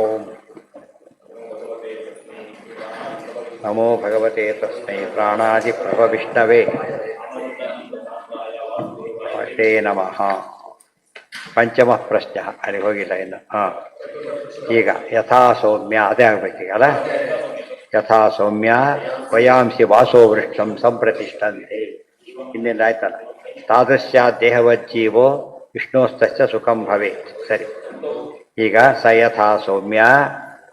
ಓಂ ನಮೋ ಭಗವತೆ ತಸ್ಮೈ ಪ್ರಾಣಾದಿಪ್ರಭವಿಷ್ಣವೇ ವಶೇ ನಮಃ. ಪಂಚಮ ಪ್ರಶ್ನೆ ಅಲ್ಲಿ ಹೋಗಿಲ್ಲ ಇನ್ನು. ಈಗ ಯಥಾ ಸೌಮ್ಯ ಅದೇ ಆಗ್ಬೇಕೀಗಲ್ಲ. ಯಥಾ ಸೌಮ್ಯ ವಯಾಂಸಿ ವಾಸೋ ವೃಕ್ಷಂ ಸಂಪ್ರತಿಷ್ಠಂತೆ. ಇನ್ನೆಲ್ಲ ಆಯ್ತಲ್ಲ. ತಾದೃಶ್ಯ ದೇಹವಜ್ಜೀವೋ ವಿಷ್ಣೋಸ್ತಶ್ಚ ಸುಖಂ ಭವೇತ್. ಸರಿ. ಈಗ ಸ ಯಥಾ ಸೌಮ್ಯ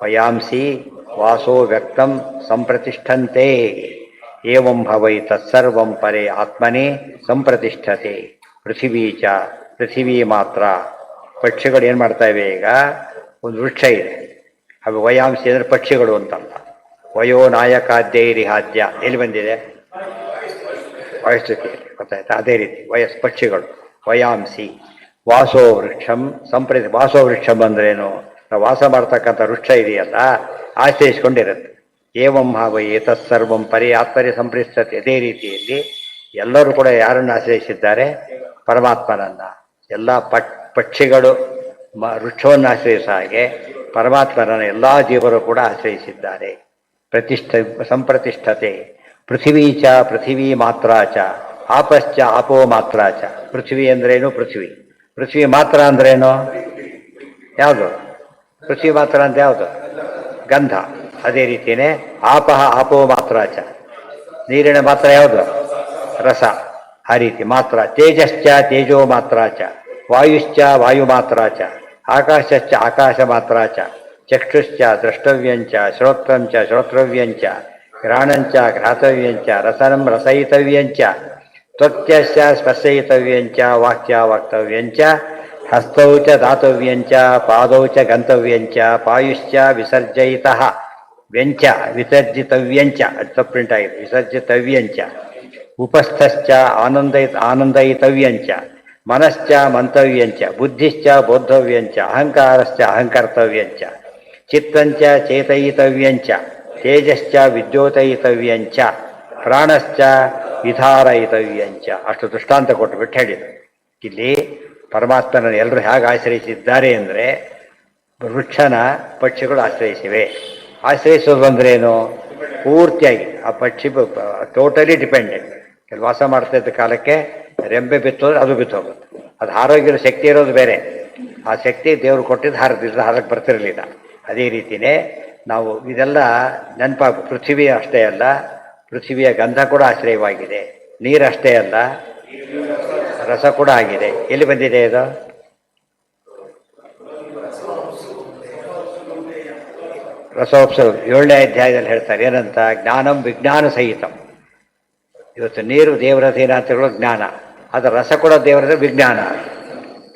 ವಯಾಂಸಿ ವಾಸೋ ವ್ಯಕ್ತಂ ಸಂಪ್ರತಿಷ್ಠಂತೆ ಏವಂ ಭವೈ ತತ್ಸರ್ವಂ ಪರೇ ಆತ್ಮನೇ ಸಂಪ್ರತಿಷ್ಠತೆ. ಪೃಥಿವೀ ಚ ಪೃಥಿವೀ ಮಾತ್ರ. ಪಕ್ಷಿಗಳು ಏನು ಮಾಡ್ತಾ ಇವೆ? ಈಗ ಒಂದು ವೃಕ್ಷ ಇದೆ, ಅದು ವಯಾಂಸಿ ಅಂದರೆ ಪಕ್ಷಿಗಳು ಅಂತಲ್ಲ. ವಯೋ ನಾಯಕಾದ್ಯೈರಿಹಾದ್ಯ ಎಲ್ಲಿ ಬಂದಿದೆ? ವಯಸ್ಸುತ್ತಿದೆ, ಗೊತ್ತಾಯ್ತಾ? ಅದೇ ರೀತಿ ಪಕ್ಷಿಗಳು ವಯಾಂಸಿ ವಾಸೋ ವೃಕ್ಷಂ ವಾಸೋ ವೃಕ್ಷಂ ಅಂದ್ರೇನು? ನಾವು ವಾಸ ಮಾಡ್ತಕ್ಕಂಥ ವೃಕ್ಷ ಇದೆಯಲ್ಲ, ಆಶ್ರಯಿಸ್ಕೊಂಡಿರುತ್ತೆ. ಏವಂ ಭಾವೈ ತತ್ಸರ್ವಂ ಪರಿ ಆತ್ಮರಿ ಸಂಪ್ರತಿಷ್ಠತೆ. ಅದೇ ರೀತಿಯಲ್ಲಿ ಎಲ್ಲರೂ ಕೂಡ ಯಾರನ್ನು ಆಶ್ರಯಿಸಿದ್ದಾರೆ? ಪರಮಾತ್ಮನನ್ನ. ಎಲ್ಲ ಪಕ್ಷಿಗಳು ವೃಕ್ಷವನ್ನು ಆಶ್ರಯಿಸ ಹಾಗೆ ಪರಮಾತ್ಮನನ್ನು ಎಲ್ಲ ಜೀವರು ಕೂಡ ಆಶ್ರಯಿಸಿದ್ದಾರೆ. ಸಂಪ್ರತಿಷ್ಠತೆ. ಪೃಥಿವೀ ಚ ಪೃಥಿವೀ ಮಾತ್ರ ಚ ಆಪಶ್ಚ ಆಪೋ ಮಾತ್ರ ಚ. ಪೃಥ್ವಿ ಅಂದ್ರೇನು? ಪೃಥ್ವಿ. ಪೃಥ್ವಿ ಮಾತ್ರ ಅಂದ್ರೇನು? ಯಾವುದು? ಪೃಥ್ವಿ ಮಾತ್ರ ಅಂತ ಯಾವುದು? ಗಂಧ. ಅದೇ ರೀತಿಯೇ ಆಪಹ ಆಪೋ ಮಾತ್ರ ಚ. ನೀರಿನ ಮಾತ್ರ ಯಾವುದು? ರಸ. ಆ ರೀತಿ ಮಾತ್ರ. ತೇಜಶ್ಚ ತೇಜೋ ಮಾತ್ರ ಚ. ವಾಯುಶ್ಚ ವಾಯು ಮಾತ್ರ ಚ. ಆಕಾಶಶ್ಚ ಆಕಾಶ ಮಾತ್ರ ಚ. ಚಕ್ಷುಶ್ಚ ದ್ರಷ್ಟವ್ಯಂಚ ಶ್ರೋತ್ರಂಚ ಶ್ರೋತ್ರವ್ಯಂಚ ಘ್ರಾಣಂಚ ಘ್ರಾತವ್ಯಂಚ ರಸನಂ ರಸಯಿತವ್ಯಂಚ ತ್ವಕ್ಯಶ್ಚ ಸ್ಪರ್ಶಯಿತವ್ಯಂಚ ವಾಕ್ಯ ವಕ್ತವ್ಯಂಚ ಹಸ್ತೌ ಚ ದಾತವ್ಯಂಚ ಪಾದೌ ಚ ಗಂತವ್ಯಂಚ ಪಾಯುಶ್ಚ ವಿಸರ್ಜಯಿತಃ ವ್ಯಂಚ ವಿಸರ್ಜಿತವ್ಯಂಚ. ಅದು ಪ್ರಿಂಟ್ ಆಗಿದೆ. ವಿಸರ್ಜಿತವ್ಯಂಚ ಉಪಸ್ಥಶ್ಚ ಆನಂದಯಿತವ್ಯಂಚ ಮನಶ್ಚ ಮಂತವ್ಯಂಚ ಬುದ್ಧಿಶ್ಚ ಬೋದ್ಧವ್ಯಂಚ ಅಹಂಕಾರಶ್ಚ ಅಹಂಕರ್ತವ್ಯಂಚ ಚಿತ್ತಂಚ ಚೇತಯಿತವ್ಯಂಚ ತೇಜಶ್ಚ ವಿದ್ಯೋತಯಿತವ್ಯಂಚ ಪ್ರಾಣಶ್ಚ ವಿಧಾರಯಿತವ್ಯಂಚ. ಅಷ್ಟು ದೃಷ್ಟಾಂತ ಕೊಟ್ಟುಬಿಟ್ಟು ಹೇಳಿದರು. ಇಲ್ಲಿ ಪರಮಾತ್ಮನನ್ನು ಎಲ್ಲರೂ ಹೇಗೆ ಆಶ್ರಯಿಸಿದ್ದಾರೆ ಅಂದರೆ, ವೃಕ್ಷನ ಪಕ್ಷಿಗಳು ಆಶ್ರಯಿಸಿವೆ. ಆಶ್ರಯಿಸೋದು ಅಂದ್ರೇನು? ಪೂರ್ತಿಯಾಗಿ ಆ ಪಕ್ಷಿ ಟೋಟಲಿ ಡಿಪೆಂಡೆಂಟ್. ಇಲ್ಲಿ ವಾಸ ಮಾಡ್ತಾ ಇದ್ದ ಕಾಲಕ್ಕೆ ರೆಂಬೆ ಬಿತ್ತೋದ್ರೆ ಅದು ಬಿತ್ತೋಗುತ್ತೆ. ಅದು ಆರೋಗ್ಯದ ಶಕ್ತಿ ಇರೋದು ಬೇರೆ. ಆ ಶಕ್ತಿ ದೇವರು ಕೊಟ್ಟಿದ್ದು ಹಾರಕ್ಕೆ ಬರ್ತಿರಲಿಲ್ಲ. ಅದೇ ರೀತಿಯೇ ನಾವು ಇದೆಲ್ಲ ನೆನಪಾಗ. ಪೃಥ್ವಿ ಅಷ್ಟೇ ಅಲ್ಲ, ಪೃಥ್ವಿಯ ಗಂಧ ಕೂಡ ಆಶ್ರಯವಾಗಿದೆ. ನೀರಷ್ಟೇ ಅಲ್ಲ, ರಸ ಕೂಡ ಆಗಿದೆ. ಎಲ್ಲಿ ಬಂದಿದೆ ಇದು? ರಸೋಪ್ಸವ 7ನೇ ಅಧ್ಯಾಯದಲ್ಲಿ ಹೇಳ್ತಾರೆ. ಏನಂತ? ಜ್ಞಾನಂ ವಿಜ್ಞಾನ ಸಹಿತಂ. ಇವತ್ತು ನೀರು ದೇವರಧೀನ ಅಂತ ಹೇಳೋದು ಜ್ಞಾನ. ಅದರ ರಸ ಕೂಡ ದೇವರ ವಿಜ್ಞಾನ.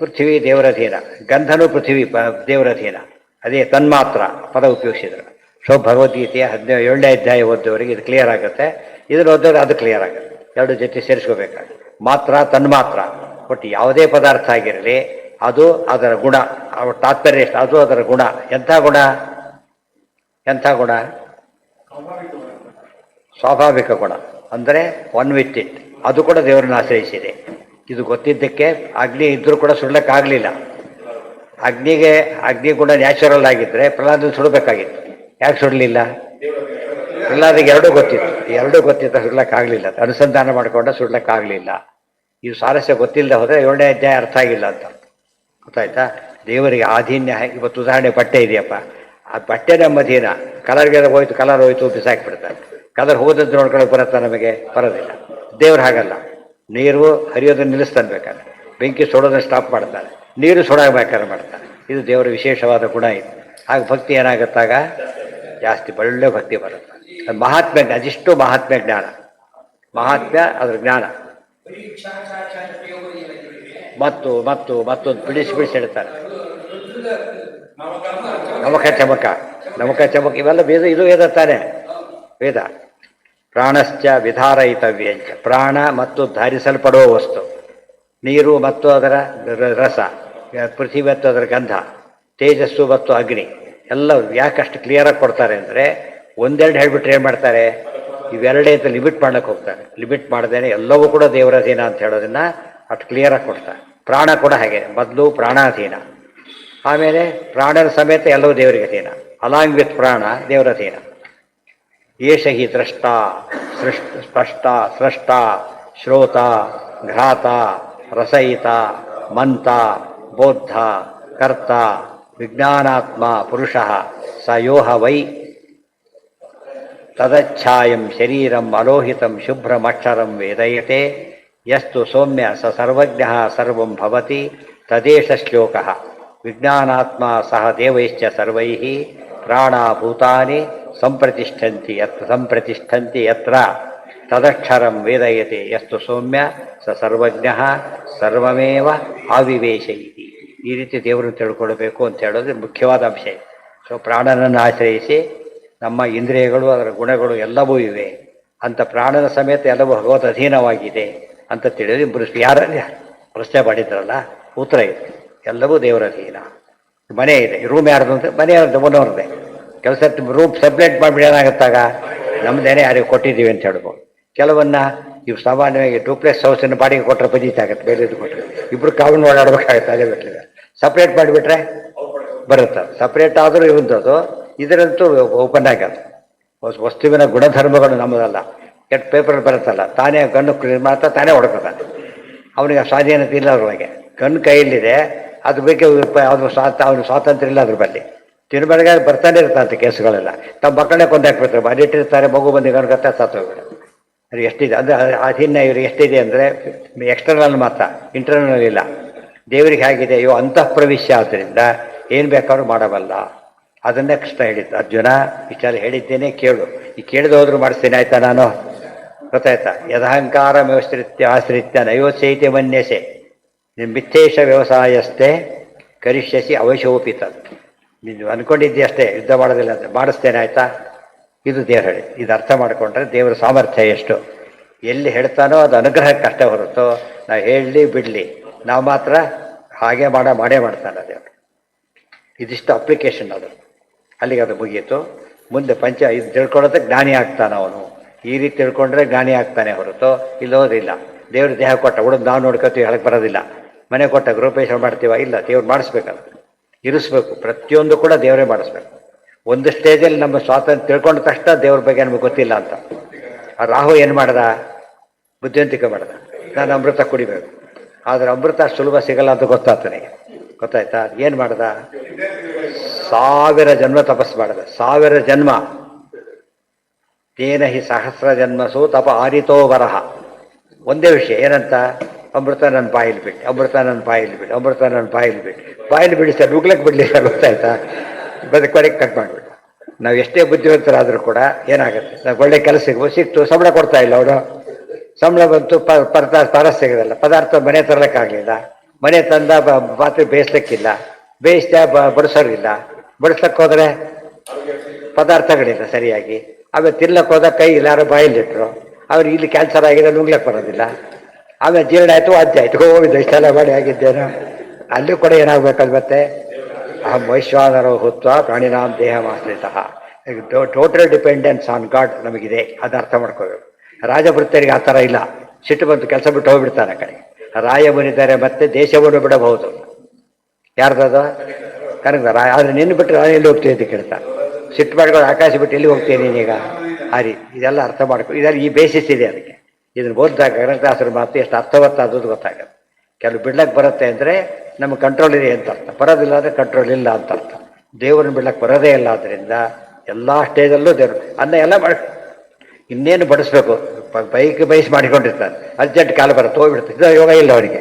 ಪೃಥ್ವಿ ದೇವರಧೀನ, ಗಂಧನೂ ಪೃಥ್ವಿ ದೇವರಧೀನ. ಅದೇ ತನ್ಮಾತ್ರ ಪದ ಉಪಯೋಗಿಸಿದ್ರು. ಭಗವದ್ಗೀತೆಯ 7ನೇ ಅಧ್ಯಾಯ ಓದೋರಿಗೆ ಇದು ಕ್ಲಿಯರ್ ಆಗುತ್ತೆ. ಇದನ್ನು ಓದೋರು ಅದು ಕ್ಲಿಯರ್ ಆಗುತ್ತೆ. ಎರಡು ಜೊತೆ ಸೇರಿಸ್ಕೋಬೇಕಾಗುತ್ತೆ. ಮಾತ್ರ ತನ್ಮಾತ್ರ. ಒಟ್ಟು ಯಾವುದೇ ಪದಾರ್ಥ ಆಗಿರಲಿ ಅದು ಅದರ ಗುಣ. ತಾತ್ಪರ್ಯ ಎಷ್ಟು? ಅದು ಅದರ ಗುಣ. ಎಂಥ ಗುಣ? ಎಂಥ ಗುಣ? ಸ್ವಾಭಾವಿಕ ಗುಣ. ಅಂದರೆ ಒನ್ ವಿತ್ ಇಟ್. ಅದು ಕೂಡ ದೇವರನ್ನು ಆಶ್ರಯಿಸಿದೆ. ಇದು ಗೊತ್ತಿದ್ದಕ್ಕೆ ಅಗ್ನಿ ಇದ್ದರೂ ಕೂಡ ಸುಡಲಿಕ್ಕಾಗಲಿಲ್ಲ. ಅಗ್ನಿ ಕೂಡ ನ್ಯಾಚುರಲ್ ಆಗಿದ್ದರೆ ಪ್ರಹ್ಲಾದ ಸುಡಬೇಕಾಗಿತ್ತು. ಯಾಕೆ ಸುಡಲಿಲ್ಲ? ಪ್ರಹ್ಲಾದಿಗೆ ಎರಡೂ ಗೊತ್ತಿತ್ತು ಸುಡ್ಲಿಕ್ಕಾಗಲಿಲ್ಲ. ಅನುಸಂಧಾನ ಮಾಡಿಕೊಂಡ ಸುಡ್ಲಿಕ್ಕಾಗಲಿಲ್ಲ. ಇದು ಸಾರಸ್ಯ ಗೊತ್ತಿಲ್ಲದೆ ಹೋದರೆ 7ನೇ ಅಧ್ಯಾಯ ಅರ್ಥ ಆಗಿಲ್ಲ ಅಂತ. ಗೊತ್ತಾಯ್ತಾ? ದೇವರಿಗೆ ಆಧೀನ್ಯ. ಇವತ್ತು ಉದಾಹರಣೆ ಬಟ್ಟೆ ಇದೆಯಪ್ಪ, ಆ ಬಟ್ಟೆ ನಮ್ಮ ಅಧೀನ. ಕಲರ್ಗೆಲ್ಲ ಹೋಯ್ತು, ಕಲರ್ ಹೋಯ್ತು, ಬಿಸಾಕಿಬಿಡ್ತಾರೆ. ಕಲರ್ ಹೋದದ್ದು ನೋಡ್ಕೊಳಕ್ಕೆ ಬರುತ್ತಾ? ನಮಗೆ ಬರೋದಿಲ್ಲ. ದೇವ್ರು ಹಾಗಲ್ಲ. ನೀರು ಹರಿಯೋದನ್ನು ನಿಲ್ಲಿಸ್ತಾನೆ ಬೇಕಾದ್ರೆ, ಬೆಂಕಿ ಸುಡೋದನ್ನು ಸ್ಟಾಪ್ ಮಾಡ್ತಾನೆ, ನೀರು ಸುಡಬೇಕಾದ್ರೆ ಮಾಡ್ತಾನೆ. ಇದು ದೇವರ ವಿಶೇಷವಾದ ಗುಣ ಇದು. ಆಗ ಭಕ್ತಿ ಏನಾಗುತ್ತಾಗ ಜಾಸ್ತಿ ಒಳ್ಳೆ ಭಕ್ತಿ ಬರುತ್ತೆ. ಮಹಾತ್ಮ್ಯ, ಅದಿಷ್ಟು ಮಹಾತ್ಮ್ಯ ಜ್ಞಾನ. ಮಹಾತ್ಮ್ಯ ಅದರ ಜ್ಞಾನ. ಮತ್ತು ಮತ್ತು ಮತ್ತೊಂದು ಬಿಡಿಸಿ ಹೇಳ್ತಾರೆ. ನಮಕ ಚಮಕ ಇವೆಲ್ಲ ವೇದ. ಇದು ವೇದ ತಾನೆ, ವೇದ. ಪ್ರಾಣಶ್ಚ ವಿಧಾರಯಿತವ್ಯಂಚ. ಪ್ರಾಣ ಮತ್ತು ಧಾರಿಸಲ್ಪಡುವ ವಸ್ತು. ನೀರು ಮತ್ತು ಅದರ ರಸ, ಪೃಥ್ವಿ ಮತ್ತು ಅದರ ಗಂಧ, ತೇಜಸ್ಸು ಮತ್ತು ಅಗ್ನಿ ಎಲ್ಲ ಯಾಕಷ್ಟು ಕ್ಲಿಯರಾಗಿ ಕೊಡ್ತಾರೆ ಅಂದರೆ, ಒಂದೆರಡು ಹೇಳಿಬಿಟ್ರೆ ಏನು ಮಾಡ್ತಾರೆ? ಇವೆರಡೇ ಅಂತ ಲಿಮಿಟ್ ಮಾಡ್ಲಿಕ್ಕೆ ಹೋಗ್ತಾರೆ. ಲಿಮಿಟ್ ಮಾಡ್ದೇನೆ ಎಲ್ಲವೂ ಕೂಡ ದೇವರಾಧೀನ ಅಂತ ಹೇಳೋದನ್ನು ಅಷ್ಟು ಕ್ಲಿಯರಾಗಿ ಕೊಡ್ತಾರೆ. ಪ್ರಾಣ ಕೂಡ ಹಾಗೆ, ಮೊದಲು ಪ್ರಾಣಾಧೀನ. ಆಮೇಲೆ ಪ್ರಾಣನ ಸಮೇತ ಎಲ್ಲವೂ ದೇವರಿಗೆ ಅಧೀನ, ಅಲಾಂಗ್ ವಿತ್ ಪ್ರಾಣ ದೇವರ ಅಧೀನ. ಏಷ ಹಿ ದ್ರಷ್ಟ ಸ್ಪಷ್ಟ ಸ್ರಷ್ಟ ಶ್ರೋತ ಘ್ರಾತ ರಸಯಿತ ಮಂತ ಬೋದ್ಧ ಕರ್ತ ವಿಜ್ಞಾನಾತ್ಮ ಪುರುಷ ಸ ಯೋಹ ವೈ ತದಚ್ಛಾಯಂ ಶರೀರಂ ಅಲೋಹಿತಂ ಶುಭ್ರಮಕ್ಷರಂ ವೇದಯತೆ ಯಸ್ತು ಸೌಮ್ಯ ಸ ಸರ್ವಜ್ಞ ಸರ್ವಂ ಭವತಿ ತದೇಶ ಶ್ಲೋಕ. ವಿಜ್ಞಾನಾತ್ಮ ಸಹ ದೇವೈಶ್ಚ ಸರ್ವೈಃ ಪ್ರಾಣಭೂತಾನಿ ಸಂಪ್ರತಿಷ್ಠಂತಿ ಯತ್ರ ತದಕ್ಷರಂ ವೇದಯತೆ ಯಸ್ತು ಸೌಮ್ಯ ಸ ಸರ್ವಜ್ಞ ಸರ್ವಮೇವ ಆವಿವೇಶಯಿತಿ. ಈ ರೀತಿ ದೇವರನ್ನು ತಿಳ್ಕೊಳ್ಬೇಕು ಅಂತ ಹೇಳೋದು ಮುಖ್ಯವಾದ ಅಂಶ. ಸೊ ಪ್ರಾಣನನ್ನು ಆಶ್ರಯಿಸಿ ನಮ್ಮ ಇಂದ್ರಿಯಗಳು ಅದರ ಗುಣಗಳು ಎಲ್ಲವೂ ಇವೆ ಅಂತ, ಪ್ರಾಣನ ಸಮೇತ ಎಲ್ಲವೂ ಭಗವತ್ ಅಧೀನವಾಗಿದೆ ಅಂತ ತಿಳಿದು ಯಾರಲ್ಲಿ ಪ್ರಶ್ನೆ ಮಾಡಿದ್ರಲ್ಲ ಉತ್ತರ ಇದೆ, ಎಲ್ಲವೂ ದೇವರ ಅಧೀನ. ಮನೆ ಇದೆ, ರೂಮ್ ಯಾರ್ದು ಅಂತ, ಮನೆ ಯಾರ್ದು ಮನೋರದೆ. ಕೆಲಸ ರೂಮ್ ಸಪ್ರೇಟ್ ಮಾಡಿಬಿಡಿ, ಏನಾಗುತ್ತಾಗ ನಮ್ಮದೇನೆ ಯಾರಿಗೆ ಕೊಟ್ಟಿದ್ದೀವಿ ಅಂತ ಹೇಳ್ಬೋದು. ಕೆಲವನ್ನ ಇವು ಸಾಮಾನ್ಯವಾಗಿ ಡೂಪ್ಲೆಕ್ಸ್ ಹೌಸನ್ನು ಬಾಡಿಗೆ ಕೊಟ್ಟರೆ ಬದೀತಾಗತ್ತೆ, ಬೇರೆದು ಕೊಟ್ಟರೆ ಇಬ್ಬರು ಕಾವಲು ಓಡಾಡಬೇಕಾಗತ್ತೆ. ಅದೇ ಬಿಟ್ಟರೆ ಸಪ್ರೇಟ್ ಮಾಡಿಬಿಟ್ರೆ ಬರುತ್ತೆ. ಸಪ್ರೇಟ್ ಆದರೂ ಇವಂಥದ್ದು, ಇದರಂತೂ ಓಪನ್ ಆಗ್ಯದ. ವಸ್ತುವಿನ ಗುಣಧರ್ಮಗಳು ನಮ್ಮದಲ್ಲ. ಕೆಟ್ಟ ಪೇಪರ್ ಬರುತ್ತಲ್ಲ, ತಾನೇ ಗನ್ನು ಮಾತ್ರ ತಾನೇ ಹೊಡ್ಕೊತಾನೆ. ಅವನಿಗೆ ಸ್ವಾಧೀನತೆ ಇಲ್ಲ ಅದ್ರೊಳಗೆ. ಗನ್ ಕೈಯಲ್ಲಿದೆ, ಅದ್ರ ಬಗ್ಗೆ ಅವ್ರ ಅವ್ನ ಸ್ವಾತಂತ್ರ್ಯ ಇಲ್ಲ ಅದ್ರ ಬಗ್ಗೆ. ತಿರುಮಲೆಗೆ ಬರ್ತಾನೆ ಇರ್ತಾರಂತೆ ಕೇಸುಗಳೆಲ್ಲ. ತಮ್ಮ ಮಕ್ಕಳನ್ನೇ ಕೊಂದಾಕ್ಬಿಡ್ತಾರೆ, ಅದಿಟ್ಟಿರ್ತಾರೆ, ಮಗು ಬಂದು ಗನ್ಗತ್ತ ಸತ್ತೋಗ್ಬಿಡ. ಅದು ಎಷ್ಟಿದೆ ಅಂದರೆ ಅಧೀನ ಇವ್ರಿಗೆ ಎಷ್ಟಿದೆ ಅಂದರೆ ಎಕ್ಸ್ಟರ್ನಲ್ ಮಾತ್ರ, ಇಂಟರ್ನಲ್ ಇಲ್ಲ. ದೇವರಿಗೆ ಹೇಗಿದೆ, ಅಯ್ಯೋ ಅಂತಃ ಪ್ರವಿಶ್ಯ, ಆದ್ದರಿಂದ ಏನು ಬೇಕಾದ್ರೂ ಮಾಡಬಲ್ಲ. ಅದನ್ನೇ ಕೃಷ್ಣ ಹೇಳಿದ್ದು, ಅರ್ಜುನ ವಿಚಾರ ಹೇಳಿದ್ದೇನೆ ಕೇಳು, ಈ ಕೇಳಿದ ಹೋದ್ರು ಮಾಡಿಸ್ತೇನೆ ಆಯ್ತಾ ನಾನು, ಗೊತ್ತಾಯ್ತಾ. ಯದಹಂಕಾರ ಆಶ್ರಿತ್ಯ ನೈವೋತ್ಸೈತೆ ಮನ್ಯಸೆ ಮಿಥ್ಯೇಶ ವ್ಯವಸಾಯಸ್ಥೆ ಕರಿಷ್ಯಸಿ ಅವಶೋಪಿತ. ನೀನು ಅಂದ್ಕೊಂಡಿದ್ದಿ ಅಷ್ಟೇ, ಯುದ್ಧ ಮಾಡೋದಿಲ್ಲ ಅಂತ, ಮಾಡಿಸ್ತೇನೆ ಆಯ್ತಾ. ಇದು ದೇವರು ಹೇಳಿ. ಇದು ಅರ್ಥ ಮಾಡಿಕೊಂಡ್ರೆ ದೇವರ ಸಾಮರ್ಥ್ಯ ಎಷ್ಟು. ಎಲ್ಲಿ ಹೇಳ್ತಾನೋ ಅದು ಅನುಗ್ರಹಕ್ಕಷ್ಟೇ ಹೊರತು ನಾವು ಹೇಳಲಿ ಬಿಡಲಿ, ನಾವು ಮಾತ್ರ ಹಾಗೆ ಮಾಡೇ ಮಾಡ್ತಾನೆ ದೇವರು. ಇದಿಷ್ಟು ಅಪ್ಲಿಕೇಶನ್ ಅದು. ಅಲ್ಲಿಗೆ ಅದು ಮುಗೀತು. ಮುಂದೆ ಇದು ತಿಳ್ಕೊಳ್ಳೋದಕ್ಕೆ ಜ್ಞಾನಿ ಆಗ್ತಾನೆ ಅವನು. ಈ ರೀತಿ ತಿಳ್ಕೊಂಡ್ರೆ ಜ್ಞಾನಿ ಆಗ್ತಾನೆ ಹೊರತು ಇಲ್ಲೋದಿಲ್ಲ. ದೇವ್ರ ದೇಹ ಕೊಟ್ಟ ಹುಡುಗ ನಾವು ನೋಡ್ಕೊತೀವಿ, ಹೇಳಕ್ಕೆ ಬರೋದಿಲ್ಲ. ಮನೆ ಕೊಟ್ಟ ಗೃಹಪ್ರವೇಶ ಮಾಡ್ತೀವ, ಇಲ್ಲ, ದೇವ್ರು ಮಾಡಿಸ್ಬೇಕಲ್ಲ, ಇರಿಸ್ಬೇಕು. ಪ್ರತಿಯೊಂದು ಕೂಡ ದೇವರೇ ಮಾಡಿಸ್ಬೇಕು. ಒಂದು ಸ್ಟೇಜಲ್ಲಿ ನಮ್ಮ ಸ್ವಾತಂತ್ರ್ಯ ತಿಳ್ಕೊಂಡ ತಕ್ಷಣ ದೇವ್ರ ಬಗ್ಗೆ ನಮಗೆ ಗೊತ್ತಿಲ್ಲ ಅಂತ. ಆ ರಾಹು ಏನು ಮಾಡ್ದ, ಬುದ್ಧಿವಂತಿಕೆ ಮಾಡ್ದ, ನಾನು ಅಮೃತ ಕುಡಿಬೇಕು. ಆದರೆ ಅಮೃತ ಸುಲಭ ಸಿಗಲ್ಲ ಅಂತ ಗೊತ್ತಾಗ್ತಾನೆ, ಗೊತ್ತಾಯ್ತಾ. ಏನು ಮಾಡ್ದ, 1000 ಜನ್ಮ ತಪಸ್ಸು ಮಾಡಿದ. 1000 ಜನ್ಮ. ತೇನ ಹಿ ಸಹಸ್ರ ಜನ್ಮಸು ತಪ ಆರಿತೋ ವರಹ. ಒಂದೇ ವಿಷಯ ಏನಂತ, ಅಮೃತ ನನ್ನ ಬಾಯಿಲಿ ಬಿಟ್ಟು, ಅಮೃತ ನನ್ನ ಬಾಯಿಲಿ ಬಿಟ್ಟು, ಅಮೃತ ನನ್ನ ಬಾಯಿಲಿ ಬಿಟ್ಟು. ಬಾಯಿಲಿ ಬಿಡಿ ಸರ್, ನುಗ್ಲಕ್ಕೆ ಬಿಡಲಿಲ್ಲ, ಗೊತ್ತಾಯ್ತಾ. ಕೊನೆಗೆ ಕಟ್ ಮಾಡಿಬಿಟ್ಟು. ನಾವು ಎಷ್ಟೇ ಬುದ್ಧಿವಂತರಾದರೂ ಕೂಡ ಏನಾಗುತ್ತೆ, ನಾವು ಒಳ್ಳೆ ಕೆಲಸ ಸಿಕ್ತು, ಸಂಬಳ ಕೊಡ್ತಾ ಇಲ್ಲ ಅವನು. ಸಂಬಳ ಬಂತು, ಪದಾರ್ಥ ಸಿಗೋದಿಲ್ಲ, ಪದಾರ್ಥ ಮನೆ ತರಲಿಕ್ಕಾಗಲಿಲ್ಲ, ಮನೆ ತಂದ ಪಾತ್ರೆ ಬೇಯಿಸ್ಲಿಕ್ಕಿಲ್ಲ, ಬೇಯಿಸ್ದ ಬಡಿಸೋರಿಲ್ಲ, ಬಡಿಸ್ಲಕ್ಕೆ ಹೋದರೆ ಪದಾರ್ಥಗಳಿಲ್ಲ ಸರಿಯಾಗಿ. ಆಮೇಲೆ ತಿನ್ಲಕ್ಕೆ ಹೋದ ಕೈ ಇಲ್ಲಾರು ಬಾಯಿಲಿಟ್ರು, ಅವ್ರಿಗೆ ಇಲ್ಲಿ ಕ್ಯಾನ್ಸರ್ ಆಗಿದೆ, ನುಂಗ್ಲಕ್ಕೆ ಬರೋದಿಲ್ಲ. ಆಮೇಲೆ ಜೀರ್ಣ ಆಯಿತು, ವಾದ್ಯ ಆಯಿತು, ಹೋಗಿದ್ದು ಇಷ್ಟೆಲ್ಲ ಮಾಡಿ ಆಗಿದ್ದೇನು. ಅಲ್ಲೂ ಕೂಡ ಏನಾಗಬೇಕದು ಮತ್ತೆ, ಅಹಂ ವೈಶ್ವಾನರೋ ಹುತ್ವ ಪ್ರಾಣಿನಾಂ ದೇಹಮಾಶ್ರಿತಃ. ಟೋಟಲ್ ಡಿಪೆಂಡೆನ್ಸ್ ಆನ್ ಗಾಡ್ ನಮಗಿದೆ, ಅದು ಅರ್ಥ ಮಾಡ್ಕೋಬೇಕು. ರಾಜಭೃತ್ಯರಿಗೆ ಆ ಥರ ಇಲ್ಲ. ಸಿಟ್ಟು ಬಂತು, ಕೆಲಸ ಬಿಟ್ಟು ಹೋಗ್ಬಿಡ್ತಾನೆ ಆ ಕಡೆ. ರಾಯ ಬನಿದ್ದಾರೆ, ಮತ್ತೆ ದೇಶವನ್ನು ಬಿಡಬಹುದು. ಯಾರ್ದದು, ಕನಕ ರಾಯ. ಆದರೆ ನಿನ್ನ ಬಿಟ್ಟು ನಾನು ಎಲ್ಲಿ ಹೋಗ್ತೀನಿ ಅಂತ ಕೇಳ್ತಾ, ಸಿಟ್ಟು ಮಾಡ್ಕೊಂಡು ಆಕಾಶ ಬಿಟ್ಟು ಎಲ್ಲಿ ಹೋಗ್ತೀನಿ ನೀನೀಗ. ಆ ರೀತಿ ಇದೆಲ್ಲ ಅರ್ಥ ಮಾಡ್ಕೊ. ಇದೆಲ್ಲ ಈ ಬೇಸಿಸ್ ಇದೆ ಅದಕ್ಕೆ. ಇದನ್ನು ಓದಿದಾಗ ಕನಕದಾಸರ ಮಾತು ಎಷ್ಟು ಅರ್ಥವತ್ತಾದದ್ದು ಗೊತ್ತಾಗುತ್ತೆ. ಕೆಲವು ಬಿಡ್ಲಕ್ಕೆ ಬರುತ್ತೆ ಅಂದರೆ ನಮಗೆ ಕಂಟ್ರೋಲ್ ಇದೆ ಅಂತ ಅರ್ಥ, ಬರೋದಿಲ್ಲ ಅಂದರೆ ಕಂಟ್ರೋಲ್ ಇಲ್ಲ ಅಂತ ಅರ್ಥ. ದೇವರನ್ನು ಬಿಡ್ಲಕ್ಕೆ ಬರೋದೇ ಇಲ್ಲ. ಆದ್ದರಿಂದ ಎಲ್ಲ ಸ್ಟೇಜಲ್ಲೂ ದೇವರು ಅನ್ನ ಎಲ್ಲ ಮಾಡಿ ಇನ್ನೇನು ಬಡಿಸ್ಬೇಕು. ಬೈಸ್ ಮಾಡಿಕೊಂಡಿರ್ತಾರೆ, ಅರ್ಜೆಂಟ್ ಕಾಲ ಬರುತ್ತೆ, ಹೋಗ್ಬಿಡ್ತಾರೆ. ಯೋಗ ಇಲ್ಲ ಅವನಿಗೆ.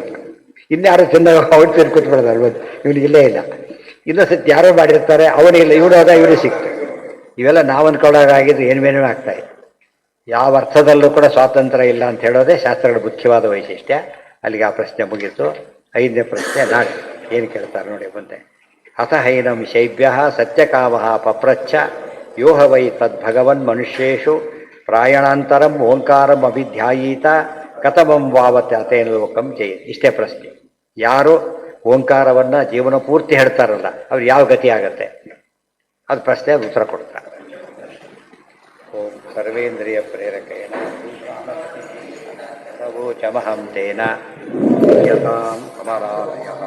ಇನ್ಯಾರು ತಿನ್ನೋ ಅವ್ರು ತಿಂದು ಕೂತ್ಬಿಡೋದು ಅಲ್ವತ್ತು, ಇವನಿಗೆ ಇಲ್ಲೇ ಇಲ್ಲ. ಇನ್ನೊಂದು ಸತಿ ಯಾರೋ ಮಾಡಿರ್ತಾರೆ, ಅವನಿಗಿಲ್ಲ, ಇವನು ಹೋದ ಇವನಿಗೆ ಸಿಕ್ತು. ಇವೆಲ್ಲ ನಾವು ಅನ್ಕೊಳ್ಳೋದಾಗಿದ್ದು ಏನೇನೋ ಆಗ್ತಾಯಿದೆ. ಯಾವ ಅರ್ಥದಲ್ಲೂ ಕೂಡ ಸ್ವಾತಂತ್ರ್ಯ ಇಲ್ಲ ಅಂತ ಹೇಳೋದೇ ಶಾಸ್ತ್ರಗಳ ಮುಖ್ಯವಾದ ವೈಶಿಷ್ಟ್ಯ. ಅಲ್ಲಿಗೆ ಆ ಪ್ರಶ್ನೆ ಮುಗೀತು. 5ನೇ ಪ್ರಶ್ನೆ ನಾಳೆ ಏನು ಕೇಳ್ತಾರೆ ನೋಡಿ ಮುಂದೆ. ಅಥ ಹೈನಂ ಶೈಭ್ಯ ಸತ್ಯಕಾಮ ಪಪ್ರಚ್ಛ ಯೋಹ ವೈ ತದ್ಭಗವನ್ ಮನುಷ್ಯೇಷು ಪ್ರಾಯಣಾಂತರಂ ಓಂಕಾರಂ ಅಭಿಧ್ಯಾಯೀತ ಕಥಮಂ ವಾವತ್ ಅತೇನ ಲೋಕಂ ಜಯ. ಇಷ್ಟೇ ಪ್ರಶ್ನೆ. ಯಾರು ಓಂಕಾರವನ್ನು ಜೀವನ ಪೂರ್ತಿ ಹೇಳ್ತಾರಲ್ಲ ಅವ್ರು ಯಾವ ಗತಿ ಆಗತ್ತೆ, ಅದು ಪ್ರಶ್ನೆ ಉತ್ತರ ಕೊಡ್ತಾರೆ. ಓಂ ಸರ್ವೇಂದ್ರಿಯ ಪ್ರೇರಕೇಣ ಸರ್ವೋಚಮಹಂ ತೇನ ಯತಾಂ ಕಮಲಾಲಯಃ.